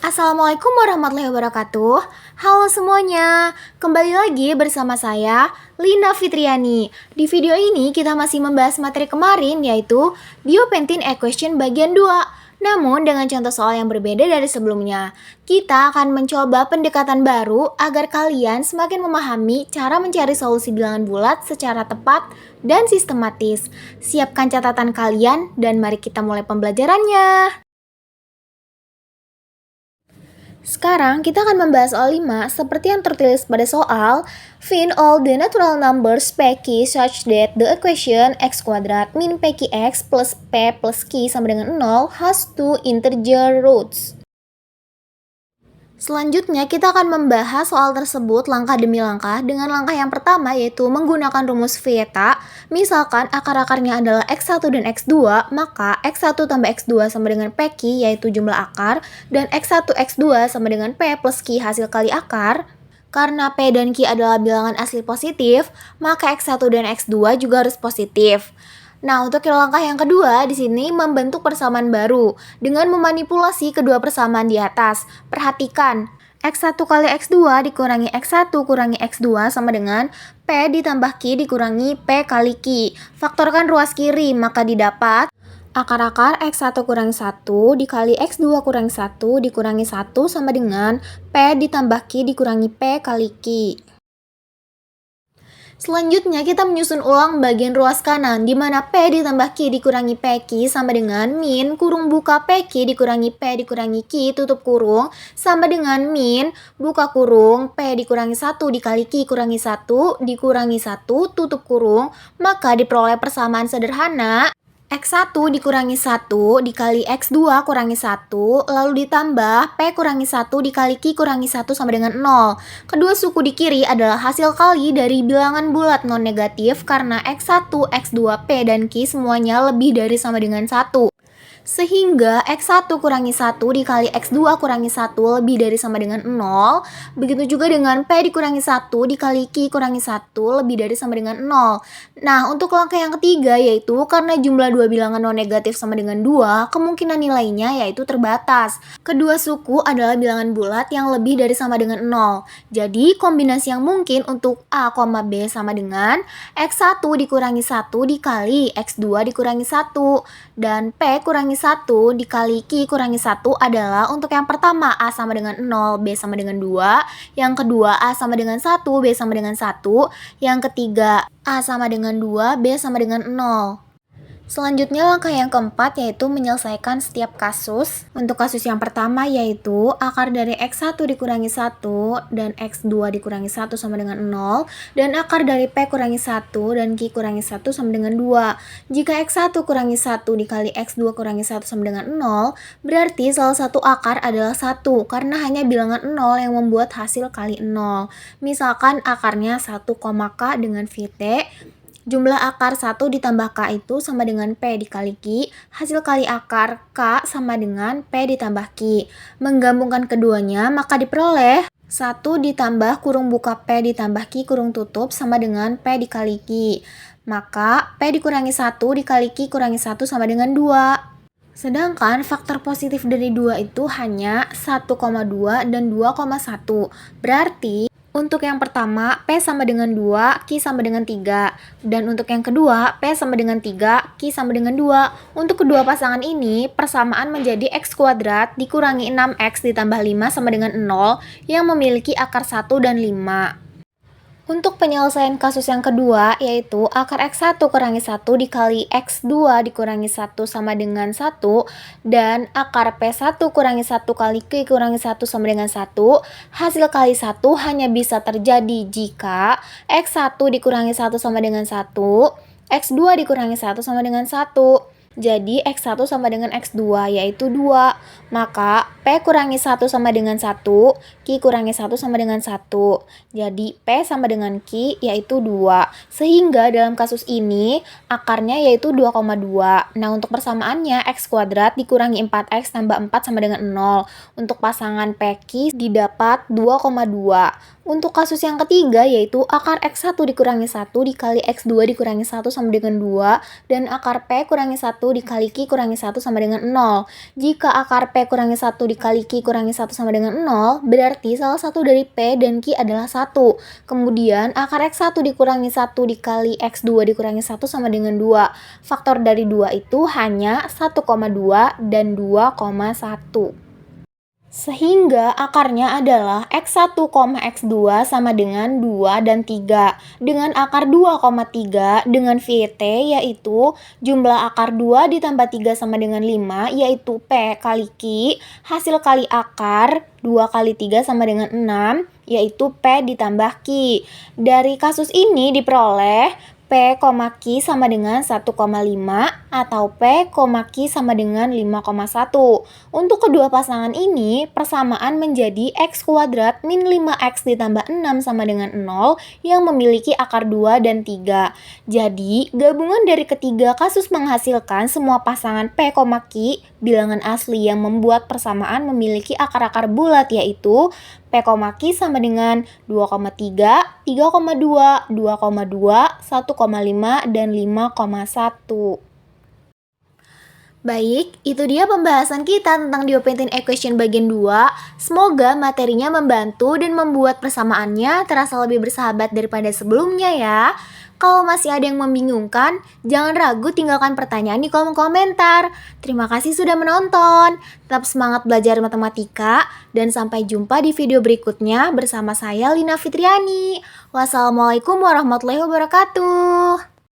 Assalamualaikum warahmatullahi wabarakatuh. Halo semuanya, kembali lagi bersama saya, Lina Fitriani. Di video ini kita masih membahas materi kemarin yaitu Diophantine Equation bagian 2. Namun dengan contoh soal yang berbeda dari sebelumnya. Kita akan mencoba pendekatan baru agar kalian semakin memahami cara mencari solusi bilangan bulat secara tepat dan sistematis. Siapkan catatan kalian dan mari kita mulai pembelajarannya. Sekarang kita akan membahas soal 5 seperti yang tertulis pada soal. Find all the natural numbers Pq such that the equation x kuadrat min Pqx plus P plus Q sama dengan 0 has two integer roots. Selanjutnya kita akan membahas soal tersebut langkah demi langkah dengan langkah yang pertama yaitu menggunakan rumus Vieta. Misalkan akar-akarnya adalah X1 dan X2, maka X1 tambah X2 sama dengan PQ yaitu jumlah akar dan X1 X2 sama dengan P plus Q hasil kali akar. Karena P dan Q adalah bilangan asli positif, maka X1 dan X2 juga harus positif. Nah, untuk langkah yang kedua di sini membentuk persamaan baru dengan memanipulasi kedua persamaan di atas. Perhatikan, X1 kali X2 dikurangi X1 kurangi X2 sama dengan P ditambah Q dikurangi P kali Q. Faktorkan ruas kiri, maka didapat akar-akar X1 kurangi 1 dikali X2 kurangi 1 dikurangi 1 sama dengan P ditambah Q dikurangi P kali Q. Selanjutnya kita menyusun ulang bagian ruas kanan di mana P ditambah Q dikurangi PQ sama dengan min kurung buka PQ dikurangi P dikurangi Q tutup kurung sama dengan min buka kurung P dikurangi 1 dikali Q kurangi 1 dikurangi 1 tutup kurung, maka diperoleh persamaan sederhana X1 dikurangi 1 dikali X2 kurangi 1 lalu ditambah P kurangi 1 dikali Q kurangi 1 sama dengan 0. Kedua suku di kiri adalah hasil kali dari bilangan bulat non negatif karena X1, X2, P dan Q semuanya lebih dari sama dengan 1. Sehingga X1 kurangi 1 dikali X2 kurangi 1 lebih dari sama dengan 0. Begitu juga dengan P dikurangi 1 dikali Q kurangi 1 lebih dari sama dengan 0. Nah, untuk langkah yang ketiga yaitu karena jumlah dua bilangan non negatif sama dengan 2, kemungkinan nilainya yaitu terbatas. Kedua suku adalah bilangan bulat yang lebih dari sama dengan 0. Jadi, kombinasi yang mungkin untuk A, B sama dengan X1 dikurangi 1 dikali X2 dikurangi 1 dan P kurangi 1 dikali Q kurangi 1 adalah untuk yang pertama A sama dengan 0, B sama dengan 2, yang kedua A sama dengan 1, B sama dengan 1, yang ketiga A sama dengan 2, B sama dengan 0. Selanjutnya langkah yang keempat yaitu menyelesaikan setiap kasus. Untuk kasus yang pertama yaitu akar dari X1 dikurangi 1 dan X2 dikurangi 1 sama dengan 0 dan akar dari P kurangi 1 dan Q kurangi 1 sama dengan 2. Jika X1 kurangi 1 dikali X2 kurangi 1 sama dengan 0, berarti salah satu akar adalah 1 karena hanya bilangan 0 yang membuat hasil kali 0. Misalkan akarnya 1, K dengan Vt. Jumlah akar 1 ditambah K itu sama dengan P dikali Q. Hasil kali akar K sama dengan P ditambah Q. Menggabungkan keduanya maka diperoleh 1 ditambah kurung buka P ditambah Q kurung tutup sama dengan P dikali Q. Maka P dikurangi 1 dikali Q kurangi 1 sama dengan 2. Sedangkan faktor positif dari 2 itu hanya 1,2 dan 2,1. Berarti untuk yang pertama, P sama dengan 2, Q sama dengan 3. Dan untuk yang kedua, P sama dengan 3, Q sama dengan 2. Untuk kedua pasangan ini, persamaan menjadi X kuadrat dikurangi 6X ditambah 5 sama dengan 0 yang memiliki akar 1 dan 5. Untuk penyelesaian kasus yang kedua, yaitu akar X1 kurangi 1 dikali X2 dikurangi 1 sama dengan 1, dan akar P1 kurangi 1 kali Q kurangi 1 sama dengan 1, hasil kali 1 hanya bisa terjadi jika X1 dikurangi 1 sama dengan 1, X2 dikurangi 1 sama dengan 1. Jadi X1 sama dengan X2 yaitu 2. Maka P kurangi 1 sama dengan 1, Q kurangi 1 sama dengan 1. Jadi P sama dengan Q yaitu 2. Sehingga dalam kasus ini akarnya yaitu 2,2. Nah, untuk persamaannya X kuadrat dikurangi 4X tambah 4 sama dengan 0. Untuk pasangan PQ didapat 2,2. Untuk kasus yang ketiga yaitu akar X1 dikurangi 1 dikali X2 dikurangi 1 sama dengan 2 dan akar P kurangi 1 dikali Q kurangi 1 sama dengan 0. Jika akar P kurangi 1 dikali Q kurangi 1 sama dengan 0, berarti salah satu dari P dan Q adalah 1. Kemudian akar X1 dikurangi 1 dikali X2 dikurangi 1 sama dengan 2. Faktor dari 2 itu hanya 1,2 dan 2,1. Sehingga akarnya adalah X1, X2 sama dengan 2 dan 3. Dengan akar 2,3 dengan VT yaitu jumlah akar 2 ditambah 3 sama dengan 5 yaitu P kali Q. Hasil kali akar 2 kali 3 sama dengan 6 yaitu P ditambah Q. Dari kasus ini diperoleh P, Q sama dengan 1,5 atau P, Q sama dengan 5,1. Untuk kedua pasangan ini, persamaan menjadi X kuadrat min 5X ditambah 6 sama dengan 0 yang memiliki akar 2 dan 3. Jadi, gabungan dari ketiga kasus menghasilkan semua pasangan P, Q bilangan asli yang membuat persamaan memiliki akar-akar bulat yaitu P, Q sama dengan 2,3, 3,2, 2,2, 1,5, dan 5,1. Baik, itu dia pembahasan kita tentang diopetin equation bagian 2. Semoga materinya membantu dan membuat persamaannya terasa lebih bersahabat daripada sebelumnya ya. Kalau masih ada yang membingungkan, jangan ragu tinggalkan pertanyaan di kolom komentar. Terima kasih sudah menonton. Tetap semangat belajar matematika dan sampai jumpa di video berikutnya bersama saya Lina Fitriani. Wassalamualaikum warahmatullahi wabarakatuh.